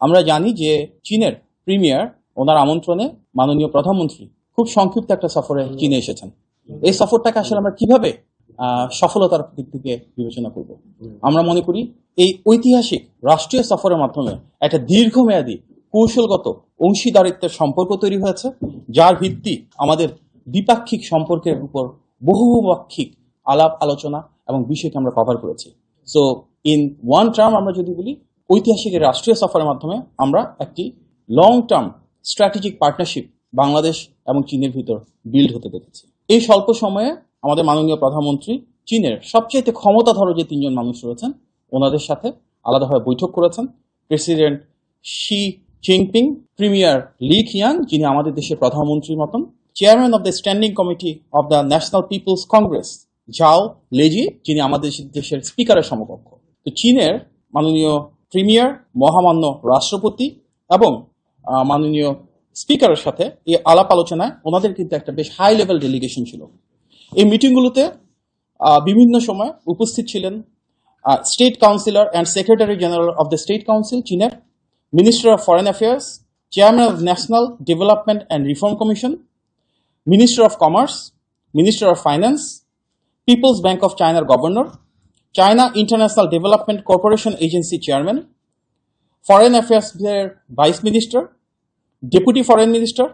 আমরা জানি যে চীনের প্রিমিয়ার ওনার আমন্ত্রণে মাননীয় প্রধানমন্ত্রী খুব সংক্ষিপ্ত একটা সফরে চীনে এসেছেন। এই সফরটাকে আসলে আমরা কিভাবে সফলতার দিক থেকে বিবেচনা করব? আমরা মনে করি এই ঐতিহাসিক রাষ্ট্রীয় সফরের মাধ্যমে একটা দীর্ঘমেয়াদী কৌশলগত অংশীদারিত্বের সম্পর্ক তৈরি হয়েছে, যার ভিত্তি আমাদের দ্বিপাক্ষিক সম্পর্কের উপর বহুপাক্ষিক আলাপ আলোচনা এবং বিষয়কে আমরা কভার করেছি। সো ইন ওয়ান টার্ম আমরা যদি বলি, ঐতিহাসিক রাষ্ট্রীয় সফরের মাধ্যমে আমরা একটি long term strategic partnership Bangladesh এবং চীনের ভিতর বিল্ড হতে দেখেছি। এই স্বল্প সময়ে আমাদের মাননীয় প্রধানমন্ত্রী চীনের সবচেয়ে ক্ষমতাধর যে তিনজন মানুষ রয়েছেন ওনাদের সাথে আলাদাভাবে বৈঠক করেছেন। President Xi Jinping, premier Li Qiang যিনি আমাদের দেশের প্রধানমন্ত্রীর মতন, chairman of the standing committee of the national people's congress Zhao Leji যিনি আমাদের দেশের স্পিকারের সমকক্ষ। তো চীনের মাননীয় প্রিমিয়ার, মহামান্য রাষ্ট্রপতি এবং মাননীয় স্পিকারের সাথে এই আলাপ আলোচনায় ওনাদের কিন্তু একটা বেশ হাই লেভেল ডেলিগেশন ছিল। এই মিটিংগুলোতে বিভিন্ন সময় উপস্থিত ছিলেন state councillor and secretary general of the state council চীনের, minister of foreign affairs, chairman of national development and reform commission, minister of commerce, minister of finance, people's bank of চায়নার governor, China international development corporation agency chairman, foreign অ্যাফেয়ার্সের vice minister, deputy foreign minister,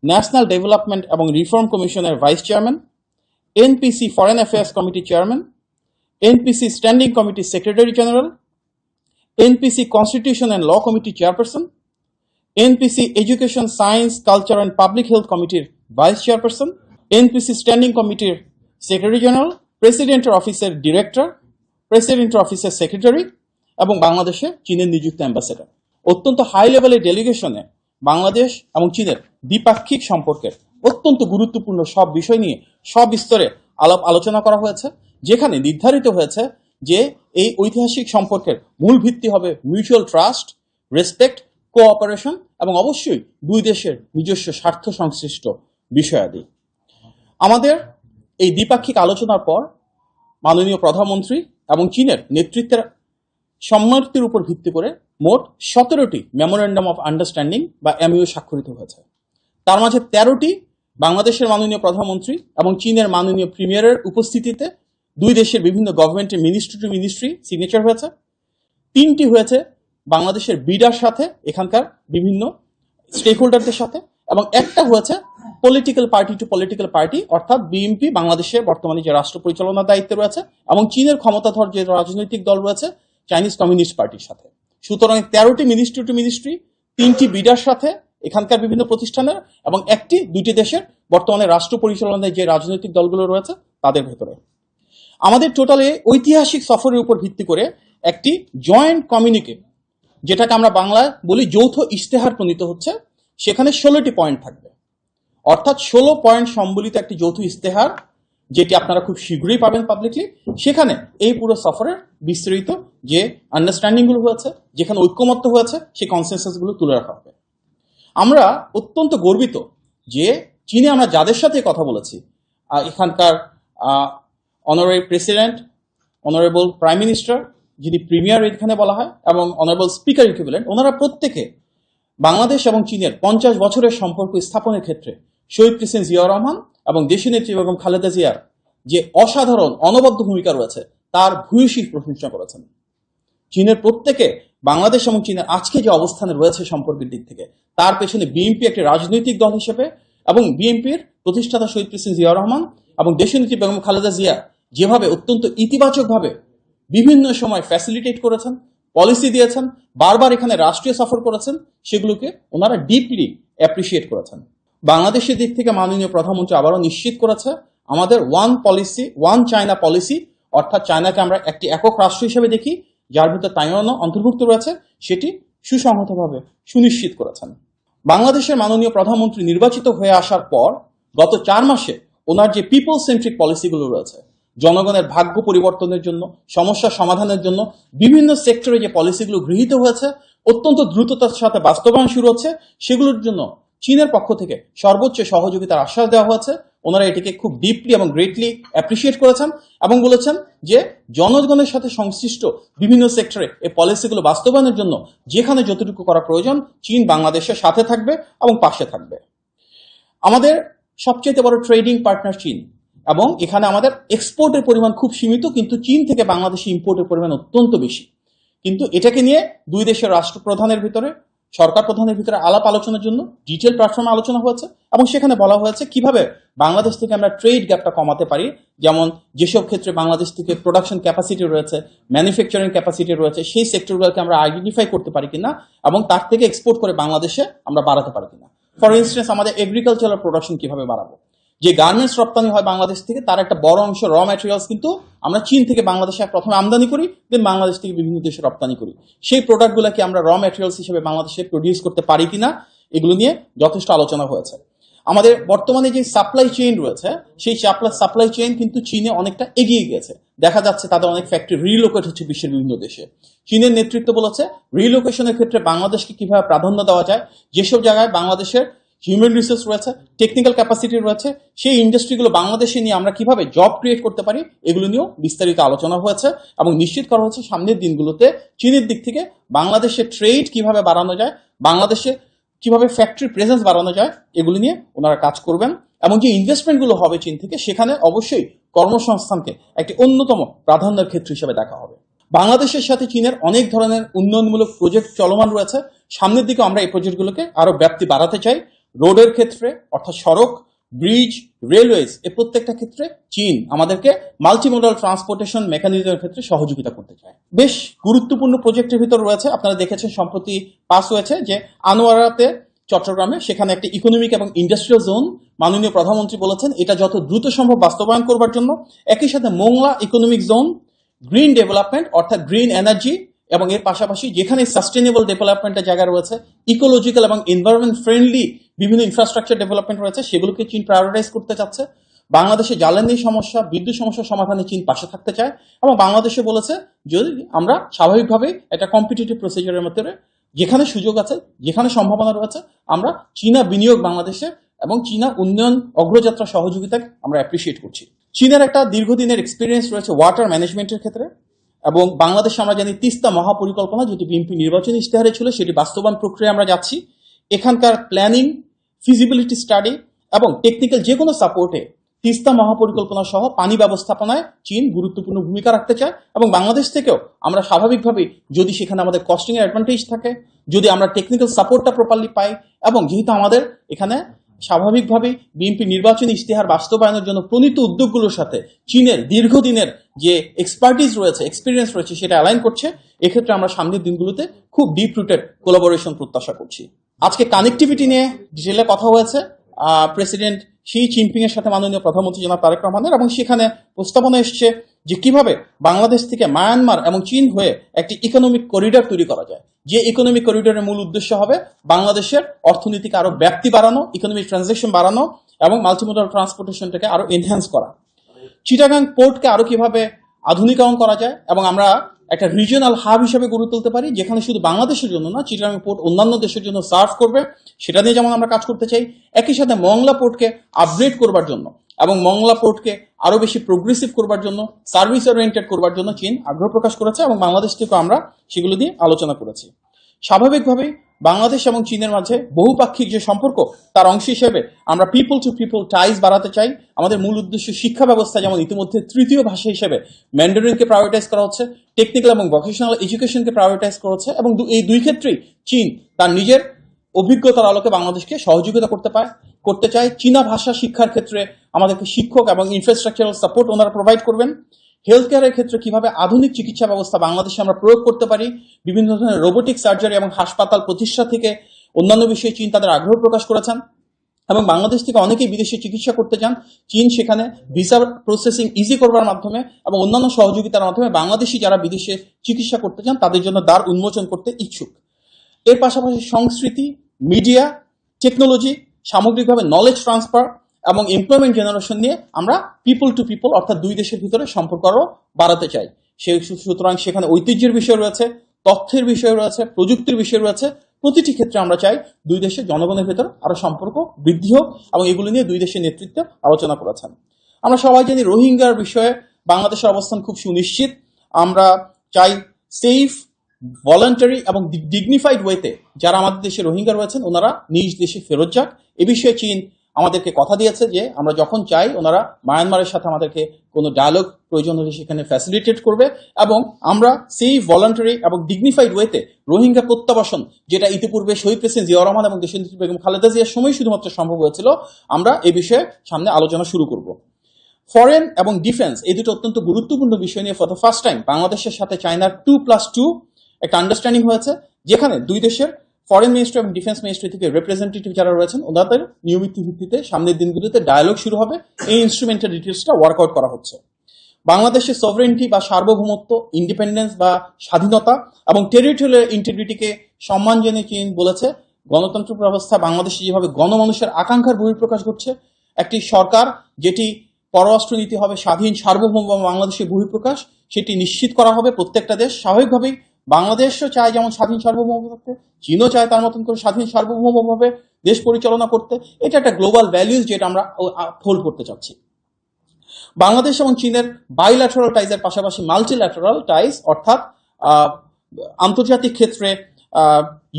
national development এবং reform কমিশনের vice chairman, NPC foreign affairs committee chairman, NPC standing committee secretary general, NPC constitution and law committee chairperson, NPC education, science, culture and public health কমিটির vice chairperson, NPC standing কমিটির secretary general, প্রেসিডেন্টের অফিসের director, প্রেসিডেন্টের অফিসের secretary এবং বাংলাদেশে চীনের নিযুক্ত অ্যাম্বাসেডর। অত্যন্ত হাই লেভেলের ডেলিগেশনে বাংলাদেশ এবং চীনের দ্বিপাক্ষিক সম্পর্কের অত্যন্ত গুরুত্বপূর্ণ সব বিষয় নিয়ে সবিস্তরে আলাপ আলোচনা করা হয়েছে, যেখানে নির্ধারিত হয়েছে যে এই ঐতিহাসিক সম্পর্কের মূল ভিত্তি হবে মিউচুয়াল ট্রাস্ট, রেসপেক্ট, কোঅপারেশন এবং অবশ্যই দুই দেশের নিজস্ব স্বার্থ সংশ্লিষ্ট বিষয়াদি। আমাদের এই দ্বিপাক্ষিক আলোচনার পর মাননীয় প্রধানমন্ত্রী এবং চীনের নেতৃত্বের সম্মতির উপর ভিত্তি করে মোট 17টি মেমোরেন্ডাম অফ আন্ডারস্ট্যান্ডিং বা এমইউ স্বাক্ষরিত হয়েছে। তার মাঝে 13টি বাংলাদেশের মাননীয় প্রধানমন্ত্রী এবং চীনের মাননীয় প্রিমিয়ারের উপস্থিতিতে দুই দেশের বিভিন্ন গভর্নমেন্টের মিনিস্ট্রি টু মিনিস্ট্রি সিগনেচার হয়েছে। 3টি হয়েছে বাংলাদেশের বিডার সাথে, এখানকার বিভিন্ন স্টেক হোল্ডারদের সাথে, এবং একটা হয়েছে political party to political party অর্থাৎ বিএনপি, বাংলাদেশের বর্তমানে যে রাষ্ট্র পরিচালনার দায়িত্বে রয়েছে, এবং চীনের ক্ষমতাধর যে রাজনৈতিক দল রয়েছে চাইনিজ কমিউনিস্ট পার্টির সাথে। সুতরাং 13টি মিনিস্ট্রি টু মিনিস্ট্রি, 3টি বিডার সাথে এখানকার বিভিন্ন প্রতিষ্ঠানের, এবং দুইটি দেশের বর্তমানে রাষ্ট্র পরিচালনায় যে রাজনৈতিক দলগুলো রয়েছে তাদের ভেতরে। আমাদের টোটালে ঐতিহাসিক সফরের উপর ভিত্তি করে একটি জয়েন্ট কমিউনিকে, যেটাকে আমরা বাংলায় বলি যৌথ ইশতেহার প্রণীত হচ্ছে। সেখানে 16টি পয়েন্ট থাকবে, অর্থাৎ 16 পয়েন্ট সম্বলিত একটি যৌথ ইশতেহার, যেটি আপনারা খুব শীঘ্রই পাবেন পাবলিকলি। সেখানে এই পুরো সফরের বিস্তৃত যে আন্ডারস্ট্যান্ডিংগুলো হয়েছে, যেখানে ঐক্যমত্য হয়েছে, সেই কনসেনসাসগুলো তুলে রাখা হবে। আমরা অত্যন্ত গর্বিত যে চীনে আমরা যাদের সাথে কথা বলেছি, এখানকার honourable president, honourable prime minister যিনি প্রিমিয়ার এখানে বলা হয়, এবং অনারেবল স্পিকার ইকুইভ্যালেন্ট, ওনারা প্রত্যেকে বাংলাদেশ এবং চীনের 50 বছরের সম্পর্ক স্থাপনের ক্ষেত্রে শহীদ প্রেসিডেন্ট জিয়াউর রহমান এবং দেশনেত্রী বেগম খালেদা জিয়ার যে অসাধারণ অনবদ্য ভূমিকা রয়েছে তার ভূয়সী প্রশংসা করেছেন। চীনের প্রত্যেকে বাংলাদেশ এবং চীনের আজকে যে অবস্থানে রয়েছে সম্পর্কের দিক থেকে, তার পেছনে বিএনপি একটি রাজনৈতিক দল হিসেবে এবং বিএনপির প্রতিষ্ঠাতা শহীদ প্রেসিডেন্ট জিয়াউর রহমান এবং দেশনেত্রী বেগম খালেদা জিয়া যেভাবে অত্যন্ত ইতিবাচকভাবে বিভিন্ন সময় ফ্যাসিলিটেট করেছেন, পলিসি দিয়েছেন, বারবার এখানে রাষ্ট্রীয় সফর করেছেন, সেগুলোকে ওনারা ডিপলি অ্যাপ্রিসিয়েট করেছেন। বাংলাদেশের দিক থেকে মাননীয় প্রধানমন্ত্রী আবারও নিশ্চিত করেছে আমাদের one policy, one China policy, অর্থাৎ চায়নাকে আমরা একটি একক রাষ্ট্র হিসেবে দেখি, যার ভিতরে তাইওয়ানও অন্তর্ভুক্ত রয়েছে, সেটি সুসংহতভাবে সুনিশ্চিত করেছেন। বাংলাদেশের মাননীয় প্রধানমন্ত্রী নির্বাচিত হয়ে আসার পর গত 4 মাসে ওনার যে পিপল সেন্ট্রিক পলিসিগুলো রয়েছে, জনগণের ভাগ্য পরিবর্তনের জন্য, সমস্যা সমাধানের জন্য বিভিন্ন সেক্টরে যে পলিসিগুলো গৃহীত হয়েছে, অত্যন্ত দ্রুততার সাথে বাস্তবায়ন শুরু হচ্ছে, সেগুলোর জন্য চীনের পক্ষ থেকে সর্বোচ্চ সহযোগিতার আশ্বাস দেওয়া হয়েছে। ওনারা এটিকে খুব ডিপলি এবং গ্রেটলি অ্যাপ্রিসিয়েট করেছেন এবং বলেছেন যে জনগণের সাথে সংশ্লিষ্ট বিভিন্ন সেক্টরে এই পলিসিগুলো বাস্তবায়নের জন্য যেখানে যতটুকু করা প্রয়োজন চীন বাংলাদেশের সাথে থাকবে এবং পাশে থাকবে। আমাদের সবচেয়ে বড় ট্রেডিং পার্টনার চীন, এবং এখানে আমাদের এক্সপোর্টের পরিমাণ খুব সীমিত, কিন্তু চীন থেকে বাংলাদেশে ইম্পোর্টের পরিমাণ অত্যন্ত বেশি। কিন্তু এটাকে নিয়ে দুই দেশের রাষ্ট্রপ্রধানের ভিতরে, সরকার প্রধানের ভিতরে আলাপ আলোচনার জন্য ডিটেল প্ল্যাটফর্মে আলোচনা হয়েছে এবং সেখানে বলা হয়েছে কিভাবে বাংলাদেশ থেকে আমরা ট্রেড গ্যাপটা কমাতে পারি। যেমন যেসব ক্ষেত্রে বাংলাদেশ থেকে প্রোডাকশন ক্যাপাসিটি রয়েছে, ম্যানুফ্যাকচারিং ক্যাপাসিটি রয়েছে, সেই সেক্টরগুলোকে আমরা আইডেন্টিফাই করতে পারি কিনা এবং তার থেকে এক্সপোর্ট করে বাংলাদেশে আমরা বাড়াতে পারি কিনা। ফর ইনস্টেন্স, আমাদের এগ্রিকালচারাল প্রোডাকশন কিভাবে বাড়াবো। যে গার্মেন্টস রপ্তানি হয় বাংলাদেশ থেকে, তার একটা বড় অংশ র ম্যাটেরিয়ালস কিন্তু আমরা চীন থেকে বাংলাদেশে প্রথমে আমদানি করি, দেন বাংলাদেশ থেকে বিভিন্ন দেশে রপ্তানি করি। সেই প্রোডাক্টগুলোকে আমরা র ম্যাটেরিয়ালস হিসেবে বাংলাদেশে প্রডিউস করতে পারি কিনা, এগুলো নিয়ে যথেষ্ট আলোচনা হয়েছে। আমাদের বর্তমানে যে সাপ্লাই চেইন রয়েছে, সেই সাপ্লাই চেইন কিন্তু চীনে অনেকটা এগিয়ে গিয়েছে। দেখা যাচ্ছে তাদের অনেক ফ্যাক্টরি রিলোকেট হচ্ছে বিশ্বের বিভিন্ন দেশে। চীনের নেতৃত্ব বলেছে রিলোকেশনের ক্ষেত্রে বাংলাদেশকে কিভাবে প্রাধান্য দেওয়া যায়, যেসব জায়গায় বাংলাদেশের হিউম্যান রিসোর্স রয়েছে, টেকনিক্যাল ক্যাপাসিটি রয়েছে, সেই ইন্ডাস্ট্রিগুলো বাংলাদেশে নিয়ে আমরা কিভাবে জব ক্রিয়েট করতে পারি, এগুলো নিয়েও বিস্তারিত আলোচনা হয়েছে এবং নিশ্চিত করা হচ্ছে সামনের দিনগুলোতে চীনের দিক থেকে বাংলাদেশের ট্রেড কিভাবে বাড়ানো যায়, বাংলাদেশে কিভাবে ফ্যাক্টরি প্রেজেন্স বাড়ানো যায়, এগুলো নিয়ে ওনারা কাজ করবেন। এবং যে ইনভেস্টমেন্টগুলো হবে চীন থেকে, সেখানে অবশ্যই কর্মসংস্থানকে একটি অন্যতম প্রাধান্যের ক্ষেত্র হিসেবে দেখা হবে। বাংলাদেশের সাথে চীনের অনেক ধরনের উন্নয়নমূলক প্রজেক্ট চলমান রয়েছে। সামনের দিকে আমরা এই প্রজেক্টগুলোকে আরো ব্যাপ্তি বাড়াতে চাই। রোডের ক্ষেত্রে, অর্থাৎ সড়ক, ব্রিজ, রেলওয়েজ, এই প্রত্যেকটা ক্ষেত্রে চীন আমাদেরকে মাল্টিমোডাল ট্রান্সপোর্টেশন মেকানিজমের ক্ষেত্রে সহযোগিতা করতে চায়। বেশ গুরুত্বপূর্ণ প্রজেক্টের ভিতর রয়েছে, আপনারা দেখেছেন সম্প্রতি পাস হয়েছে যে আনোয়ারাতে, চট্টগ্রামে, সেখানে একটি ইকোনমিক এবং ইন্ডাস্ট্রিয়াল জোন মাননীয় প্রধানমন্ত্রী বলেছেন এটা যত দ্রুত সম্ভব বাস্তবায়ন করবার জন্য। একই সাথে Mongla economic zone, green development অর্থাৎ গ্রিন এনার্জি, এবং এর পাশাপাশি যেখানে সাস্টেনেবল ডেভেলপমেন্টের জায়গা রয়েছে, ইকোলজিক্যাল এবং এনভায়রনমেন্ট ফ্রেন্ডলি বিভিন্ন ইনফ্রাস্ট্রাকচার ডেভেলপমেন্ট রয়েছে, সেগুলোকে চীন প্রায়োরিটাইজ করতে চাচ্ছে। বাংলাদেশে জ্বালানি সমস্যা, বিদ্যুৎ সমস্যার সমাধানে চীন পাশে থাকতে চায় এবং বাংলাদেশে বলেছে যদি আমরা স্বাভাবিকভাবেই একটা কম্পিটিটিভ প্রসিজারের মধ্যে, যেখানে সুযোগ আছে, যেখানে সম্ভাবনা রয়েছে, আমরা চীনা বিনিয়োগ বাংলাদেশে এবং চীনা উন্নয়ন অগ্রযাত্রা সহযোগিতাকে আমরা অ্যাপ্রিসিয়েট করছি। চীনের একটা দীর্ঘদিনের এক্সপিরিয়েন্স রয়েছে ওয়াটার ম্যানেজমেন্টের ক্ষেত্রে, এবং বাংলাদেশে আমরা জানি তিস্তা মহাপরিকল্পনা যেটি বিএনপি নির্বাচনী ইশতেহারে ছিল, সেটি বাস্তবায়ন প্রক্রিয়া আমরা যাচ্ছি। এখানকার প্ল্যানিং, ফিজিবিলিটি স্টাডি এবং টেকনিক্যাল যে কোনো সাপোর্টে তিস্তা মহাপরিকল্পনা সহ পানি ব্যবস্থাপনায় চীন গুরুত্বপূর্ণ ভূমিকা রাখতে চায় এবং বাংলাদেশ থেকেও আমরা স্বাভাবিকভাবেই, যদি সেখানে আমাদের কস্টিং এর অ্যাডভান্টেজ থাকে, যদি আমরা টেকনিক্যাল সাপোর্টটা প্রপারলি পাই, এবং যেহেতু আমাদের এখানে স্বাভাবিকভাবেই বিএনপি নির্বাচনী ইশতেহার বাস্তবায়নের জন্য প্রণীত উদ্যোগগুলোর সাথে চীনের দীর্ঘদিনের যে এক্সপার্টিস রয়েছে, এক্সপিরিয়েন্স রয়েছে, সেটা অ্যালাইন করছে। এক্ষেত্রে আমরা সামনের দিনগুলোতে খুব ডিপ রুটেড কোলাবোরেশন প্রত্যাশা করছি। আজকে কানেক্টিভিটি নিয়ে ডিটেলে কথা হয়েছে প্রেসিডেন্ট শি জিনপিং এর সাথে মাননীয় প্রধানমন্ত্রী জনাব তারেক রহমানের, এবং সেখানে প্রস্তাবনা এসছে যে কিভাবে বাংলাদেশ থেকে মায়ানমার এবং চীন হয়ে একটি ইকোনমিক করিডর তৈরি করা যায়, যে ইকোনমিক করিডরের মূল উদ্দেশ্য হবে বাংলাদেশের অর্থনীতিকে আরো ব্যাপ্তি বাড়ানো, ইকোনমিক ট্রানজাকশন বাড়ানো এবং মাল্টিমোডাল ট্রান্সপোর্টেশনটাকে আরো এনহ্যান্স করা। চিটাগাং পোর্টকে আরো কিভাবে আধুনিকায়ন করা যায় এবং আমরা একটা রিজিওনাল হাব হিসেবে গড়ে তুলতে পারি, যেখানে শুধু বাংলাদেশের জন্য না, চিটাগাং পোর্ট অন্যান্য দেশের জন্য সার্ভ করবে, সেটা নিয়ে যেমন আমরা কাজ করতে চাই। একই সাথে মংলা পোর্টকে আপগ্রেড করবার জন্য এবং মংলা পোর্টকে আরো বেশি প্রোগ্রেসিভ করবার জন্য, সার্ভিস ওরিয়েন্টেড করবার জন্য চীন আগ্রহ প্রকাশ করেছে এবং বাংলাদেশ থেকে আমরা সেগুলো দিয়ে আলোচনা করেছি। স্বাভাবিকভাবেই বাংলাদেশ এবং চীনের মাঝে বহুপাক্ষিক যে সম্পর্ক, তার অংশ হিসেবে আমরা পিপল টু পিপল টাইজ বাড়াতে চাই। আমাদের মূল উদ্দেশ্য শিক্ষা ব্যবস্থা, যেমন ইতিমধ্যে তৃতীয় ভাষা হিসেবে ম্যান্ডারিনকে প্রায়োরিটাইজ করা হচ্ছে, টেকনিক্যাল এবং ভোকেশনাল এডুকেশনকে প্রায়োরিটাইজ করা হচ্ছে, এবং এই দুই ক্ষেত্রেই চীন তার নিজের অভিজ্ঞতার আলোকে বাংলাদেশকে সহযোগিতা করতে চায়। চীনা ভাষা শিক্ষার ক্ষেত্রে আমাদেরকে শিক্ষক এবং ইনফ্রাস্ট্রাকচারাল সাপোর্ট ওনারা প্রোভাইড করবেন। হেলথ কেয়ারের ক্ষেত্রে কিভাবে আধুনিক চিকিৎসা ব্যবস্থা বাংলাদেশে আমরা প্রয়োগ করতে পারি, বিভিন্ন ধরনের রোবোটিক সার্জারি এবং হাসপাতাল প্রতিষ্ঠা থেকে অন্যান্য বিষয়ে চীন তাদের আগ্রহ প্রকাশ করেছেন এবং বাংলাদেশ থেকে অনেকেই বিদেশে চিকিৎসা করতে চান। চীন সেখানে ভিসা প্রসেসিং ইজি করবার মাধ্যমে এবং অন্যান্য সহযোগিতার মাধ্যমে বাংলাদেশি যারা বিদেশে চিকিৎসা করতে চান তাদের জন্য দ্বার উন্মোচন করতে ইচ্ছুক। এর পাশাপাশি সংস্কৃতি, মিডিয়া, টেকনোলজি, সামগ্রিকভাবে নলেজ ট্রান্সফার এবং এমপ্লয়মেন্ট জেনারেশন নিয়ে আমরা পিপল টু পিপল অর্থাৎ দুই দেশের ভিতরে সম্পর্ক আরও বাড়াতে চাই। সুতরাং সেখানে ঐতিহ্যের বিষয় রয়েছে, তথ্যের বিষয় রয়েছে, প্রযুক্তির বিষয় রয়েছে, প্রতিটি ক্ষেত্রে আমরা চাই দুই দেশের জনগণের ভেতর আরো সম্পর্ক বৃদ্ধি হোক, এবং এগুলি নিয়ে দুই দেশের নেতৃত্বে আলোচনা করেছেন। আমরা সবাই জানি রোহিঙ্গার বিষয়ে বাংলাদেশের অবস্থান খুব সুনিশ্চিত। আমরা চাই সেফ, ভলান্টারি এবং ডিগনিফাইড ওয়েতে যারা আমাদের দেশে রোহিঙ্গা রয়েছেন ওনারা নিজ দেশে ফেরত যাক। এ বিষয়ে চীন আমাদেরকে কথা দিয়েছে যে আমরা যখন চাই ওনারা মায়ানমারের সাথে আমাদেরকে কোনো ডায়ালগ প্রয়োজন হলে সেখানে ফ্যাসিলিটেট করবে, এবং আমরা সেফ, ভলান্টারি এবং ডিগনিফাইড ওয়েতে রোহিঙ্গা প্রত্যাবাসন, যেটা ইতিপূর্বে শহীদ প্রেসিডেন্ট জিয়াউর রহমান এবং দেশনেত্রী বেগম খালেদা জিয়ার সময় শুধুমাত্র সম্ভব হয়েছিল, আমরা এ বিষয়ে সামনে আলোচনা শুরু করব। ফরেন এবং ডিফেন্স এই দুটো অত্যন্ত গুরুত্বপূর্ণ বিষয় নিয়ে ফর দ্য ফার্স্ট টাইম বাংলাদেশের সাথে চায়নার 2+2 একটা আন্ডারস্ট্যান্ডিং হয়েছে, যেখানে দুই দেশের ফরেন মিনিস্ট্রি এবং ডিফেন্স মিনিস্ট্রি থেকে রিপ্রেজেন্টেটিভ যারা রয়েছেন ওনাদের নিয়মিত ভিত্তিতে সামনের দিনগুলোতে ডায়ালগ শুরু হবে। এই ইনস্ট্রুমেন্টের ডিটেলসটা ওয়ার্কআউট করা হচ্ছে। বাংলাদেশের সভরেন্টি বা সার্বভৌমত্ব, ইন্ডিপেন্ডেন্স বা স্বাধীনতা এবং টেরিটোরিয়াল ইন্টিগ্রিটিকে সম্মান জানিয়ে চীন বলেছে গণতন্ত্র ব্যবস্থা বাংলাদেশে যেভাবে গণমানুষের আকাঙ্ক্ষার বহিঃপ্রকাশ ঘটছে, একটি সরকার যেটি পররাষ্ট্রনীতি হবে স্বাধীন, সার্বভৌম বাংলাদেশের বহিঃপ্রকাশ, সেটি নিশ্চিত করা হবে। প্রত্যেকটা দেশ স্বাভাবিকভাবেই বাংলাদেশও চায় যেমন স্বাধীন সার্বভৌম থাকতে, চীনও চায় তার মতন করে স্বাধীন সার্বভৌমভাবে দেশ পরিচালনা করতে। এটা একটা গ্লোবাল ভ্যালিউজ যেটা আমরা হোল্ড করতে চাচ্ছি। বাংলাদেশ এবং চীনের বাইল্যাটারাল টাইজের পাশাপাশি মাল্টিল্যাটারাল টাইজ, অর্থাৎ আন্তর্জাতিক ক্ষেত্রে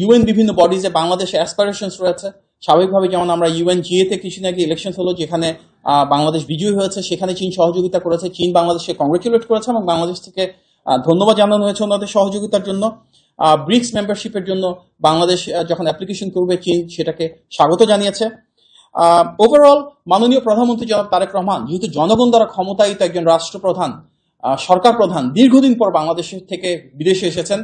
ইউএন বিভিন্ন বডিজে বাংলাদেশের অ্যাসপারেশনস রয়েছে। স্বাভাবিকভাবে যেমন আমরা UNGA তে কিছুদিন আগে ইলেকশন হলো, যেখানে বাংলাদেশ বিজয়ী হয়েছে, সেখানে চীন সহযোগিতা করেছে। চীন বাংলাদেশকে কংগ্রেচুলেট করেছে এবং বাংলাদেশ থেকে ধন্যবাদ জানানো হয়েছে ওনাদের সহযোগিতার জন্য। ব্রিক্স মেম্বারশিপের জন্য বাংলাদেশ যখন অ্যাপ্লিকেশন করবে চীন সেটাকে স্বাগত জানিয়েছে। ওভারঅল মাননীয় প্রধানমন্ত্রী জনাব তারেক রহমান যেহেতু জনগণ দ্বারা ক্ষমতায়িত একজন রাষ্ট্রপ্রধান, সরকার প্রধান, দীর্ঘদিন পর বাংলাদেশের থেকে বিদেশে এসেছেন,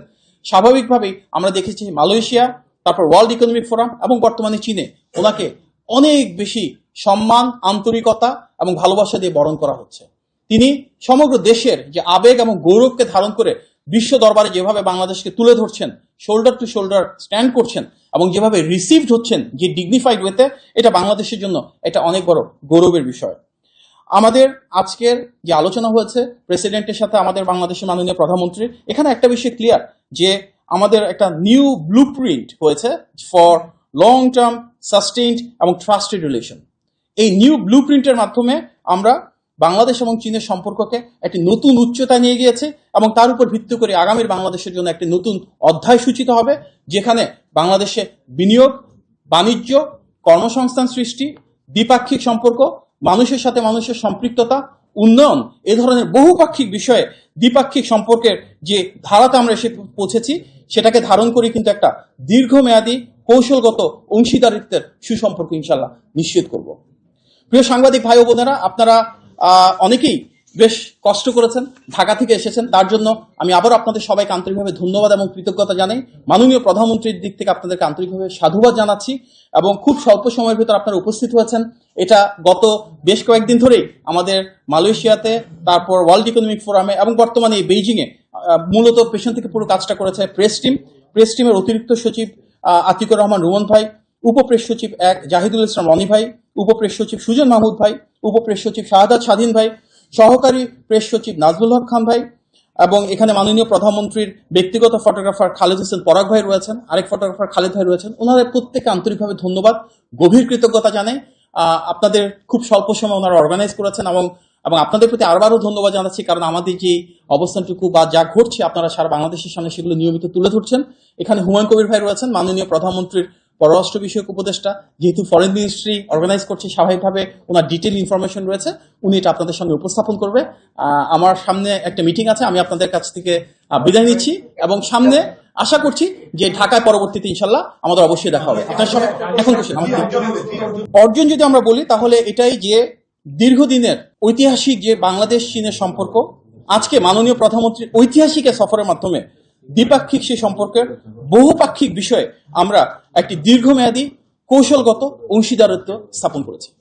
স্বাভাবিকভাবেই আমরা দেখেছি মালয়েশিয়া, তারপর ওয়ার্ল্ড ইকোনমিক ফোরাম এবং বর্তমানে চীনে ওনাকে অনেক বেশি সম্মান, আন্তরিকতা এবং ভালোবাসা দিয়ে বরণ করা হচ্ছে। তিনি সমগ্র দেশের যে আবেগ এবং গৌরবকে ধারণ করে বিশ্ব দরবারে যেভাবে বাংলাদেশকে তুলে ধরছেন, শোল্ডার টু শোল্ডার স্ট্যান্ড করছেন এবং যেভাবে রিসিভড হচ্ছেন যে ডিগনিফাইড ওয়েতে, এটা বাংলাদেশের জন্য এটা অনেক বড় গৌরবের বিষয়। আমাদের আজকের যে আলোচনা হয়েছে প্রেসিডেন্টের সাথে আমাদের বাংলাদেশের মাননীয় প্রধানমন্ত্রীর, এখানে একটা বিষয় ক্লিয়ার যে আমাদের একটা নিউ ব্লুপ্রিন্ট হয়েছে ফর লং টার্ম সাস্টেইনড এবং ট্রাস্টেড রিলেশন। এই নিউ ব্লুপ্রিন্টের মাধ্যমে আমরা বাংলাদেশ এবং চীনের সম্পর্ককে একটি নতুন উচ্চতায় নিয়ে গিয়েছে, এবং তার উপর ভিত্তি করে আগামীর বাংলাদেশের জন্য একটি নতুন অধ্যায় সূচিত হবে, যেখানে বাংলাদেশে বিনিয়োগ, বাণিজ্য, কর্মসংস্থান সৃষ্টি, দ্বিপাক্ষিক সম্পর্ক, মানুষের সাথে মানুষের সম্পৃক্ততা, উন্নয়ন, এ ধরনের বহুপাক্ষিক বিষয়ে দ্বিপাক্ষিক সম্পর্কের যে ধারাতে আমরা এসে পৌঁছেছি সেটাকে ধারণ করে কিন্তু একটা দীর্ঘমেয়াদী কৌশলগত অংশীদারিত্বের সুসম্পর্ক ইনশাল্লাহ নিশ্চিত করব। প্রিয় সাংবাদিক ভাই ও বোনেরা, আপনারা অনেকেই বেশ কষ্ট করেছেন, ঢাকা থেকে এসেছেন, তার জন্য আমি আবার আপনাদের সবাইকে আন্তরিকভাবে ধন্যবাদ এবং কৃতজ্ঞতা জানাই। মাননীয় প্রধানমন্ত্রীর দিক থেকে আপনাদেরকে আন্তরিকভাবে সাধুবাদ জানাচ্ছি, এবং খুব স্বল্প সময়ের ভিতর আপনারা উপস্থিত হয়েছেন। এটা গত বেশ কয়েকদিন ধরেই আমাদের মালয়েশিয়াতে, তারপর ওয়ার্ল্ড ইকোনমিক ফোরামে এবং বর্তমানে এই বেইজিংয়ে মূলত পেছন থেকে পুরো কাজটা করেছে প্রেস টিমের অতিরিক্ত সচিব আতিকুর রহমান রুমন ভাই, উপপ্রেস সচিব জাহিদুল ইসলাম রনি ভাই, উপপ্রেস সচিব সুজন মাহমুদ ভাই, উপপ্রেস সচিব শাহাদাত স্বাধীন ভাই, সহকারী প্রেস সচিব নাজমুল হক খান ভাই, এবং এখানে মাননীয় প্রধানমন্ত্রীর ব্যক্তিগত ফটোগ্রাফার খালেদ হোসেন পরাগ ভাই রয়েছেন, আরেক ফটোগ্রাফার খালেদ ভাই রয়েছেন। ওনাদের প্রত্যেককে আন্তরিকভাবে ধন্যবাদ, গভীর কৃতজ্ঞতা জানাই। আপনাদের খুব স্বল্প সময় ওনারা অর্গানাইজ করেছেন, এবং আপনাদের প্রতি আরবারও ধন্যবাদ জানাচ্ছি, কারণ আমাদের যে অবস্থানটুকু বা যা ঘটছে আপনারা সারা বাংলাদেশের সামনে সেগুলো নিয়মিত তুলে ধরছেন। এখানে হুমায়ুন কবির ভাই রয়েছেন, মাননীয় প্রধানমন্ত্রীর পররাষ্ট্র বিষয়ক উপদেষ্টা, যেহেতু ফরেন মিনিস্ট্রি অর্গানাইজ করছে স্বাভাবিকভাবে ওনার ডিটেল ইনফরমেশন রয়েছে, উনি এটা আপনাদের সামনে উপস্থাপন করবে। আমার সামনে একটা মিটিং আছে, আমি আপনাদের কাছ থেকে বিদায় নিচ্ছি, এবং সামনে আশা করছি যে ঢাকায় পরবর্তীতে ইনশাল্লাহ আমাদের অবশ্যই দেখা হবে। আপনার সবাই এখন অর্জন যদি আমরা বলি তাহলে এটাই যে দীর্ঘদিনের ঐতিহাসিক যে বাংলাদেশ চীনের সম্পর্ক, আজকে মাননীয় প্রধানমন্ত্রীর ঐতিহাসিক সফরের মাধ্যমে দ্বিপাক্ষিক সেই সম্পর্কের বহুপাক্ষিক বিষয়ে আমরা একটি দীর্ঘমেয়াদী কৌশলগত অংশীদারত্ব স্থাপন করেছি।